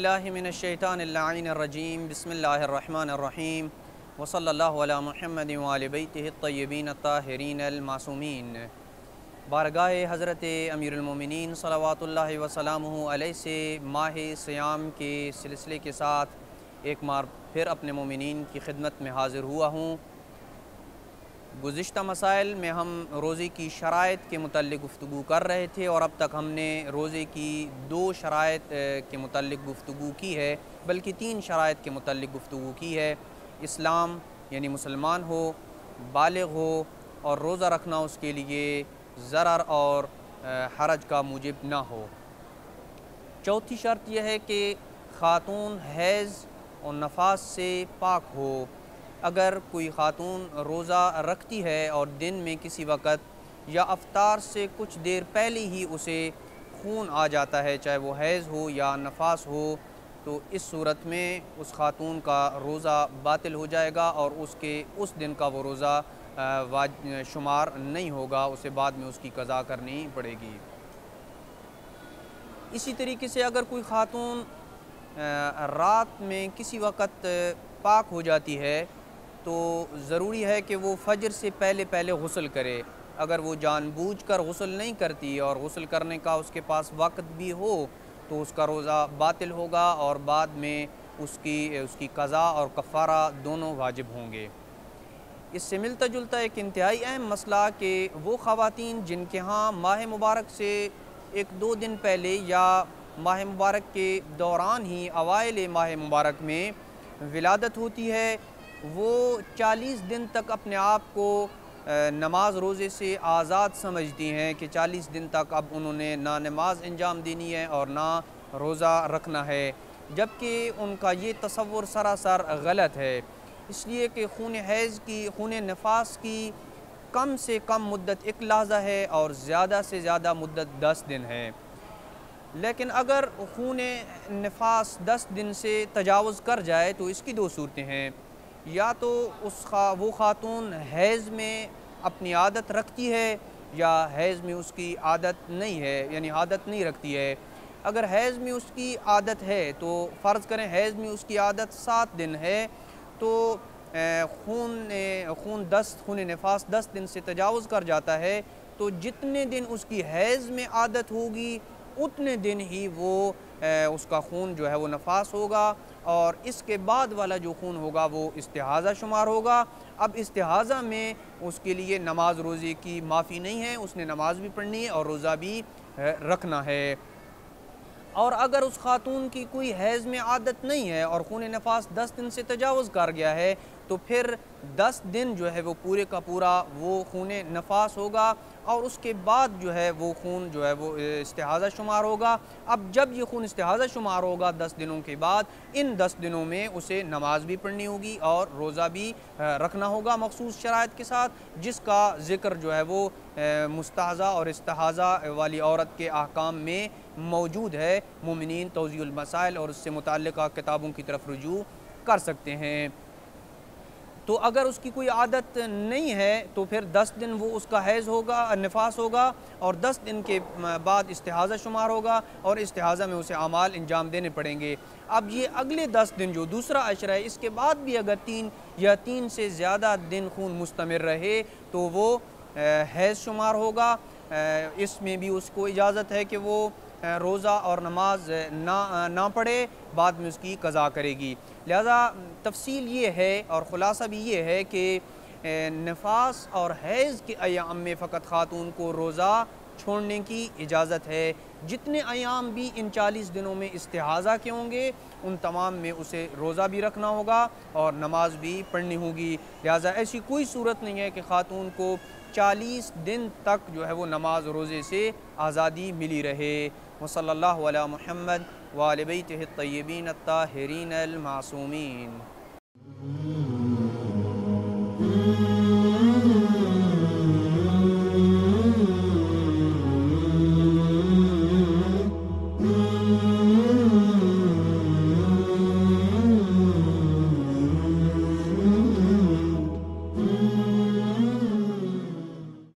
باللہ من الشیطان اللعین الرجیم بسم اللہ الرحمن الرحیم وصلی اللہ علی محمد وآل بیتہ الطیبین الطاہرین المعصومین۔ بارگاہ حضرت امیر المومنین صلوات اللہ وسلامہ علیہ سے ماہ صیام کے سلسلے کے ساتھ ایک بار پھر اپنے مومنین کی خدمت میں حاضر ہوا ہوں۔ گزشتہ مسائل میں ہم روزے کی شرائط کے متعلق گفتگو کر رہے تھے اور اب تک ہم نے روزے کی 2 شرائط کے متعلق گفتگو کی ہے، بلکہ 3 شرائط کے متعلق گفتگو کی ہے۔ اسلام یعنی مسلمان ہو، بالغ ہو اور روزہ رکھنا اس کے لیے ضرر اور حرج کا موجب نہ ہو۔ چوتھی شرط یہ ہے کہ خاتون حیض اور نفاس سے پاک ہو۔ اگر کوئی خاتون روزہ رکھتی ہے اور دن میں کسی وقت یا افطار سے کچھ دیر پہلے ہی اسے خون آ جاتا ہے، چاہے وہ حیض ہو یا نفاس ہو، تو اس صورت میں اس خاتون کا روزہ باطل ہو جائے گا اور اس دن کا وہ روزہ شمار نہیں ہوگا، اسے بعد میں اس کی قضا کرنی پڑے گی۔ اسی طریقے سے اگر کوئی خاتون رات میں کسی وقت پاک ہو جاتی ہے تو ضروری ہے کہ وہ فجر سے پہلے غسل کرے۔ اگر وہ جان بوجھ کر غسل نہیں کرتی اور غسل کرنے کا اس کے پاس وقت بھی ہو تو اس کا روزہ باطل ہوگا اور بعد میں اس کی قضا اور کفارہ دونوں واجب ہوں گے۔ اس سے ملتا جلتا ایک انتہائی اہم مسئلہ کہ وہ خواتین جن کے ہاں ماہ مبارک سے 1-2 دن پہلے یا ماہ مبارک کے دوران ہی اوائل ماہ مبارک میں ولادت ہوتی ہے، وہ 40 دن تک اپنے آپ کو نماز روزے سے آزاد سمجھتی ہیں کہ 40 دن تک اب انہوں نے نہ نماز انجام دینی ہے اور نہ روزہ رکھنا ہے، جبکہ ان کا یہ تصور سراسر غلط ہے۔ اس لیے کہ خون نفاس کی کم سے کم مدت 1 لحظہ ہے اور زیادہ سے زیادہ مدت 10 دن ہے۔ لیکن اگر خون نفاس 10 دن سے تجاوز کر جائے تو اس کی 2 صورتیں ہیں، یا تو وہ خاتون حیض میں اپنی عادت رکھتی ہے یا حیض میں اس کی عادت نہیں ہے، یعنی عادت نہیں رکھتی ہے۔ اگر حیض میں اس کی عادت ہے تو فرض کریں حیض میں اس کی عادت 7 دن ہے تو خون نفاس 10 دن سے تجاوز کر جاتا ہے تو جتنے دن اس کی حیض میں عادت ہوگی اتنے دن ہی اس کا خون جو ہے وہ نفاس ہوگا، اور اس کے بعد والا جو خون ہوگا وہ استحاضہ شمار ہوگا۔ اب استحاضہ میں اس کے لیے نماز روزے کی معافی نہیں ہے، اس نے نماز بھی پڑھنی ہے اور روزہ بھی رکھنا ہے۔ اور اگر اس خاتون کی کوئی حیض میں عادت نہیں ہے اور خون نفاس 10 دن سے تجاوز کر گیا ہے تو پھر 10 دن جو ہے وہ پورے کا پورا وہ خون نفاس ہوگا اور اس کے بعد جو ہے وہ خون جو ہے وہ استحاضہ شمار ہوگا۔ اب جب یہ خون استحاضہ شمار ہوگا 10 دنوں کے بعد، ان 10 دنوں میں اسے نماز بھی پڑھنی ہوگی اور روزہ بھی رکھنا ہوگا مخصوص شرائط کے ساتھ، جس کا ذکر جو ہے وہ مستحاضہ اور استحاضہ والی عورت کے احکام میں موجود ہے۔ مومنین توضیح المسائل اور اس سے متعلقہ کتابوں کی طرف رجوع کر سکتے ہیں۔ تو اگر اس کی کوئی عادت نہیں ہے تو پھر 10 دن وہ اس کا حیض ہوگا، نفاس ہوگا، اور 10 دن کے بعد استحاضہ شمار ہوگا اور استحاضہ میں اسے اعمال انجام دینے پڑیں گے۔ اب یہ اگلے 10 دن جو دوسرا عشرہ ہے، اس کے بعد بھی اگر 3 سے زیادہ دن خون مستمر رہے تو وہ حیض شمار ہوگا۔ اس میں بھی اس کو اجازت ہے کہ وہ روزہ اور نماز نہ پڑھے، بعد میں اس کی قضا کرے گی۔ لہذا تفصیل یہ ہے اور خلاصہ بھی یہ ہے کہ نفاس اور حیض کے ایام میں فقط خاتون کو روزہ چھوڑنے کی اجازت ہے۔ جتنے ایام بھی ان 40 دنوں میں استحاضہ کے ہوں گے ان تمام میں اسے روزہ بھی رکھنا ہوگا اور نماز بھی پڑھنی ہوگی۔ لہذا ایسی کوئی صورت نہیں ہے کہ خاتون کو 40 دن تک جو ہے وہ نماز روزے سے آزادی ملی رہے۔ وصلی اللہ علی محمد وآل بیتہ الطیبین الطاہرین المعصومین۔